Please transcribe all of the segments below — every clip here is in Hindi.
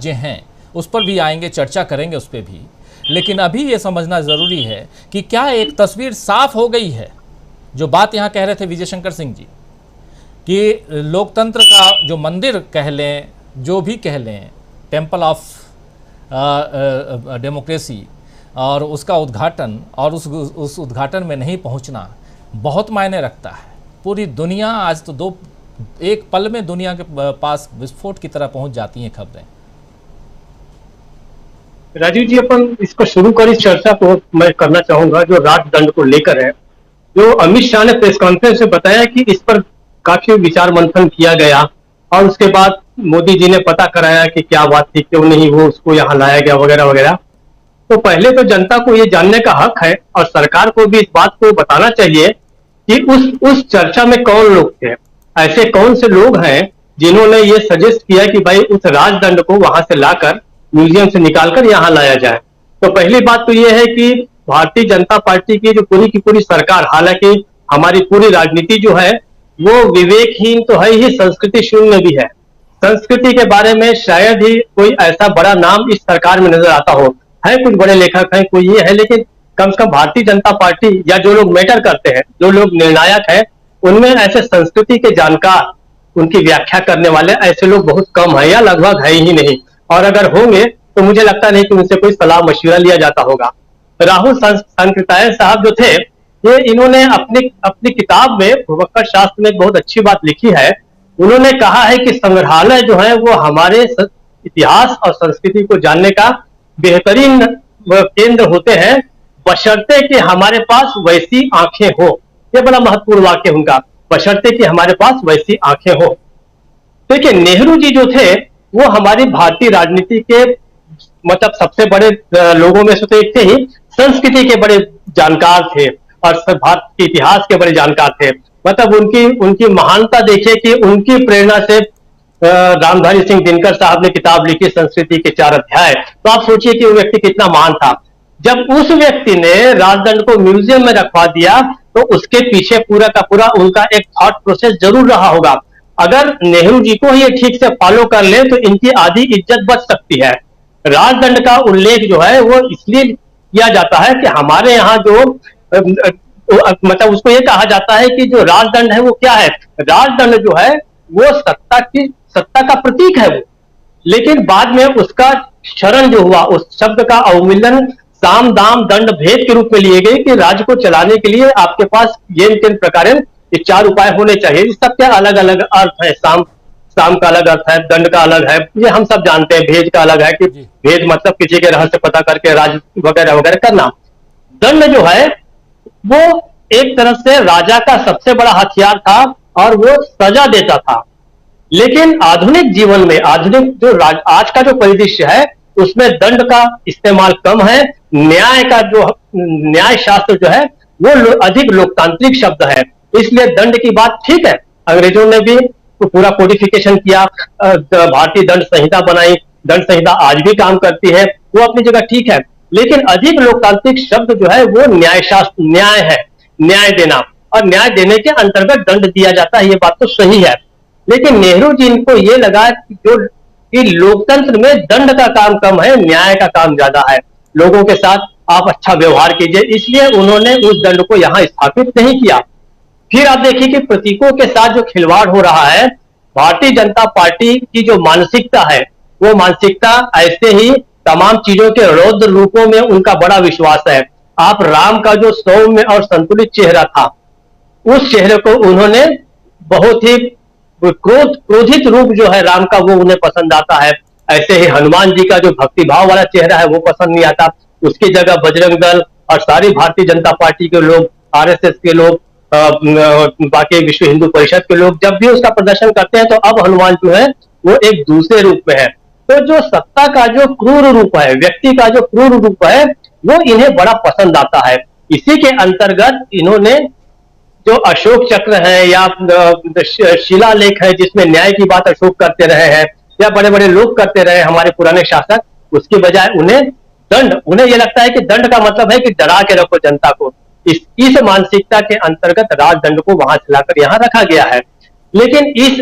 जो हैं उस पर भी आएंगे, चर्चा करेंगे उस पर भी। लेकिन अभी ये समझना ज़रूरी है कि क्या एक तस्वीर साफ हो गई है। जो बात यहाँ कह रहे थे विजय शंकर सिंह जी कि लोकतंत्र का जो मंदिर कह लें, जो भी कह लें, टेम्पल ऑफ डेमोक्रेसी, और उसका उद्घाटन और उस उद्घाटन में नहीं पहुँचना बहुत मायने रखता है। पूरी दुनिया आज तो एक पल में दुनिया के पास विस्फोट की तरह पहुँच जाती हैं खबरें। राजीव जी, अपन इसको शुरू कर, इस चर्चा को मैं करना चाहूंगा जो राजदंड को लेकर है। जो अमित शाह ने प्रेस कॉन्फ्रेंस में बताया कि इस पर काफी विचार मंथन किया गया और उसके बाद मोदी जी ने पता कराया कि क्या बात थी, क्यों नहीं वो उसको यहाँ लाया गया वगैरह वगैरह। तो पहले तो जनता को ये जानने का हक है और सरकार को भी इस बात को बताना चाहिए कि उस चर्चा में कौन लोग थे, ऐसे कौन से लोग हैं जिन्होंने ये सजेस्ट किया कि भाई उस राजदंड को वहां से लाकर म्यूजियम से निकालकर यहां लाया जाए। तो पहली बात तो यह है कि भारतीय जनता पार्टी की जो पूरी की पूरी सरकार, हालांकि हमारी पूरी राजनीति जो है वो विवेकहीन तो है ही, संस्कृति शून्य भी है। संस्कृति के बारे में शायद ही कोई ऐसा बड़ा नाम इस सरकार में नजर आता हो। है कुछ बड़े लेखक हैं, कोई ये है, लेकिन कम से कम भारतीय जनता पार्टी या जो लोग मैटर करते हैं, जो लोग निर्णायक हैं, उनमें ऐसे संस्कृति के जानकार, उनकी व्याख्या करने वाले ऐसे लोग बहुत कम है या लगभग है ही नहीं। और अगर होंगे तो मुझे लगता नहीं कि उनसे कोई सलाह मशविरा लिया जाता होगा। राहुल सांकृत्यायन साहब जो थे, ये इन्होंने अपनी किताब में भुवक्कर शास्त्र में बहुत अच्छी बात लिखी है। उन्होंने कहा है कि संग्रहालय जो है वो हमारे इतिहास और संस्कृति को जानने का बेहतरीन केंद्र होते हैं, बशर्ते कि हमारे पास वैसी आंखें हो। ये बड़ा महत्वपूर्ण वाक्य उनका, बशर्ते कि हमारे पास वैसी आंखें हो। देखिए, नेहरू जी जो थे वो हमारी भारतीय राजनीति के मतलब सबसे बड़े लोगों में से तो एक थे ही, संस्कृति के बड़े जानकार थे और भारत के इतिहास के बड़े जानकार थे। मतलब उनकी महानता देखिए कि उनकी प्रेरणा से रामधारी सिंह दिनकर साहब ने किताब लिखी संस्कृति के 4 अध्याय। तो आप सोचिए कि वो व्यक्ति कितना महान था। जब उस व्यक्ति ने राजदंड को म्यूजियम में रखवा दिया तो उसके पीछे पूरा का पूरा उनका एक थॉट प्रोसेस जरूर रहा होगा। अगर नेहरू जी को ये ठीक से फॉलो कर ले तो इनकी आधी इज्जत बच सकती है। राजदंड का उल्लेख जो है वो इसलिए किया जाता है कि हमारे यहाँ जो मतलब उसको ये कहा जाता है कि जो राजदंड है वो क्या है। राजदंड जो है वो सत्ता का प्रतीक है वो, लेकिन बाद में उसका क्षरण जो हुआ, उस शब्द का अवमूल्यन साम दाम दंड भेद के रूप में लिए गए कि राज्य को चलाने के लिए आपके पास ये प्रकार ये 4 उपाय होने चाहिए। इस सबके अलग अलग अर्थ है। साम का अलग अर्थ है, दंड का अलग है, ये हम सब जानते हैं। भेद का अलग है कि भेद मतलब किसी के रहस्य पता करके राज वगैरह वगैरह करना। दंड जो है वो एक तरफ से राजा का सबसे बड़ा हथियार था और वो सजा देता था। लेकिन आधुनिक जीवन में, आधुनिक जो आज का जो परिदृश्य है उसमें दंड का इस्तेमाल कम है। न्याय शास्त्र जो है वो अधिक लोकतांत्रिक शब्द है, इसलिए दंड की बात ठीक है। अंग्रेजों ने भी तो पूरा कोडिफिकेशन किया, भारतीय दंड संहिता बनाई, दंड संहिता आज भी काम करती है, वो अपनी जगह ठीक है। लेकिन अधिक लोकतांत्रिक शब्द जो है वो न्याय शास्त्र, न्याय है, न्याय देना, और न्याय देने के अंतर्गत दंड दिया जाता है, ये बात तो सही है। लेकिन नेहरू जी को ये लगा कि लोकतंत्र में दंड का काम कम है, न्याय का काम ज्यादा है। लोगों के साथ आप अच्छा व्यवहार कीजिए, इसलिए उन्होंने उस दंड को यहां स्थापित नहीं किया। फिर आप देखिए कि प्रतीकों के साथ जो खिलवाड़ हो रहा है, भारतीय जनता पार्टी की जो मानसिकता है वो मानसिकता ऐसे ही तमाम चीजों के रौद्र रूपों में उनका बड़ा विश्वास है। आप राम का जो सौम्य और संतुलित चेहरा था, उस चेहरे को उन्होंने बहुत ही क्रोधित रूप जो है राम का वो उन्हें पसंद आता है। ऐसे ही हनुमान जी का जो भक्तिभाव वाला चेहरा है वो पसंद नहीं आता। उसकी जगह बजरंग दल और सारी भारतीय जनता पार्टी के लोग, आरएसएस के लोग, बाकी विश्व हिंदू परिषद के लोग जब भी उसका प्रदर्शन करते हैं तो अब हनुमान जो है वो एक दूसरे रूप में है। तो जो सत्ता का जो क्रूर रूप है, व्यक्ति का जो क्रूर रूप है, वो इन्हें बड़ा पसंद आता है। इसी के अंतर्गत इन्होंने जो अशोक चक्र है या शिलालेख है जिसमें न्याय की बात अशोक करते रहे हैं या बड़े बड़े लोग करते रहे हमारे पुराने शासक, उसके बजाय उन्हें ये लगता है कि दंड का मतलब है कि डरा के रखो जनता को। इस मानसिकता के अंतर्गत राजदंड को वहां से लाकर यहां रखा गया है। लेकिन इस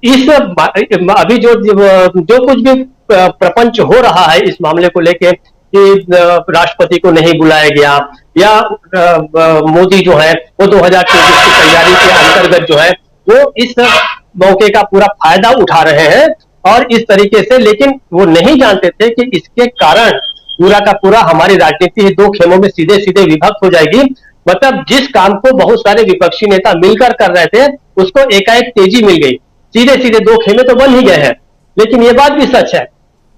अभी जो कुछ भी प्रपंच हो रहा है इस मामले को लेके कि राष्ट्रपति को नहीं बुलाया गया, या मोदी जो है वो 2024 की तैयारी के अंतर्गत जो है वो इस मौके का पूरा फायदा उठा रहे हैं और इस तरीके से, लेकिन वो नहीं जानते थे कि इसके कारण पूरा का पूरा हमारी राजनीति दो खेमों में सीधे सीधे विभक्त हो जाएगी। मतलब जिस काम को बहुत सारे विपक्षी नेता मिलकर कर रहे थे उसको एकाएक तेजी मिल गई, सीधे सीधे दो खेमे तो बन ही गए हैं। लेकिन ये बात भी सच है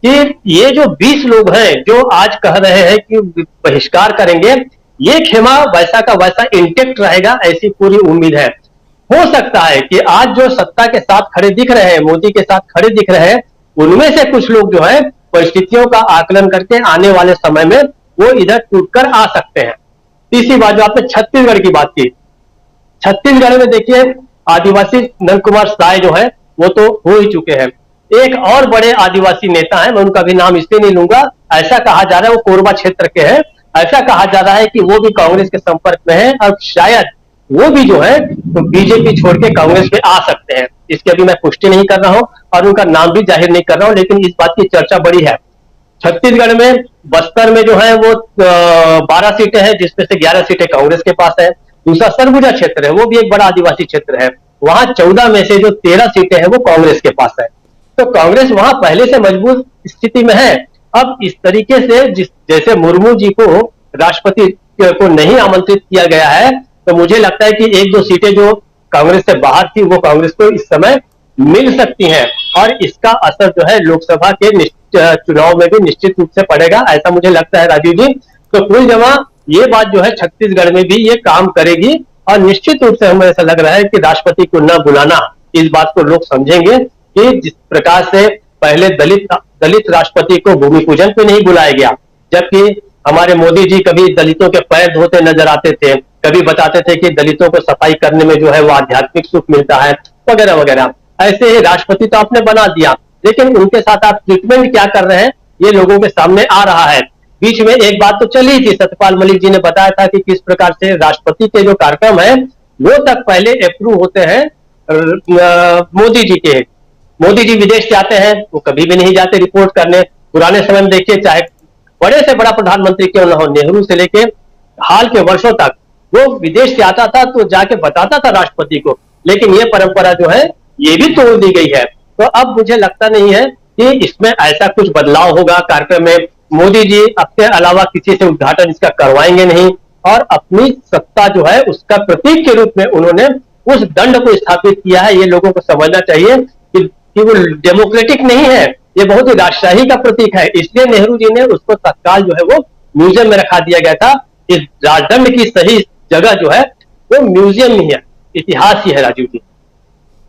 कि ये जो 20 लोग हैं जो आज कह रहे हैं कि बहिष्कार करेंगे, ये खेमा वैसा का वैसा इंटेक्ट रहेगा, ऐसी पूरी उम्मीद है। हो सकता है कि आज जो सत्ता के साथ खड़े दिख रहे हैं, मोदी के साथ खड़े दिख रहे हैं, उनमें से कुछ लोग जो है परिस्थितियों का आकलन करके आने वाले समय में वो इधर टूटकर आ सकते हैं। तीसरी बात जो आपने छत्तीसगढ़ की बात की, छत्तीसगढ़ में देखिए आदिवासी नंद कुमार साय जो है वो तो हो ही चुके हैं। एक और बड़े आदिवासी नेता हैं, मैं उनका भी नाम इसलिए नहीं लूंगा, ऐसा कहा जा रहा है वो कोरबा क्षेत्र के हैं, ऐसा कहा जा रहा है कि वो भी कांग्रेस के संपर्क में है और शायद वो भी जो है तो बीजेपी छोड़ के कांग्रेस में आ सकते हैं। इसकी अभी मैं पुष्टि नहीं कर रहा हूं और उनका नाम भी जाहिर नहीं कर रहा हूं, लेकिन इस बात की चर्चा बड़ी है। छत्तीसगढ़ में बस्तर में जो है वो 12 सीटें हैं, जिसमें से 11 सीटें कांग्रेस के पास है। दूसरा सरगुजा क्षेत्र है, वो भी एक बड़ा आदिवासी क्षेत्र है, वहां 14 में से जो 13 सीटें हैं वो कांग्रेस के पास है। तो कांग्रेस वहां पहले से मजबूत स्थिति में है। अब इस तरीके से जैसे मुर्मू जी को राष्ट्रपति को नहीं आमंत्रित किया गया है, तो मुझे लगता है कि एक दो सीटें जो कांग्रेस से बाहर थी वो कांग्रेस को इस समय मिल सकती हैं और इसका असर जो है लोकसभा के चुनाव में भी निश्चित रूप से पड़ेगा, ऐसा मुझे लगता है राजीव जी। तो कुल जमा ये बात जो है छत्तीसगढ़ में भी ये काम करेगी और निश्चित रूप से हमें ऐसा लग रहा है कि राष्ट्रपति को न बुलाना, इस बात को लोग समझेंगे कि जिस प्रकार से पहले दलित राष्ट्रपति को भूमि पूजन पे नहीं बुलाया गया, जबकि हमारे मोदी जी कभी दलितों के पैर धोते नजर आते थे, कभी बताते थे कि दलितों को सफाई करने में जो है वो आध्यात्मिक सुख मिलता है, वगैरह वगैरह। ऐसे ही राष्ट्रपति तो आपने बना दिया, लेकिन उनके साथ आप ट्रीटमेंट क्या कर रहे हैं ये लोगों के सामने आ रहा है। बीच में एक बात तो चली थी, सत्यपाल मलिक जी ने बताया था कि किस प्रकार से राष्ट्रपति के जो कार्यक्रम है वो तक पहले अप्रूव होते हैं मोदी जी के। मोदी जी विदेश जाते हैं, वो कभी भी नहीं जाते रिपोर्ट करने। पुराने समय में देखिए, चाहे बड़े से बड़ा प्रधानमंत्री क्यों न हो, नेहरू से लेके हाल के वर्षों तक वो विदेश से आता था तो जाके बताता था राष्ट्रपति को, लेकिन ये परंपरा जो है ये भी तोड़ दी गई है। तो अब मुझे लगता नहीं है कि इसमें ऐसा कुछ बदलाव होगा कार्यक्रम में। मोदी जी अपने अलावा किसी से उद्घाटन इसका करवाएंगे नहीं और अपनी सत्ता जो है उसका प्रतीक के रूप में उन्होंने उस दंड को स्थापित किया है। ये लोगों को समझना चाहिए कि वो डेमोक्रेटिक नहीं है, ये बहुत ही राजशाही का प्रतीक है। इसलिए नेहरू जी ने उसको तत्काल जो है वो म्यूजियम में रखा दिया गया था। इस राजदंड की सही जगह जो है वो म्यूजियम ही है, इतिहास ही है राजीव जी।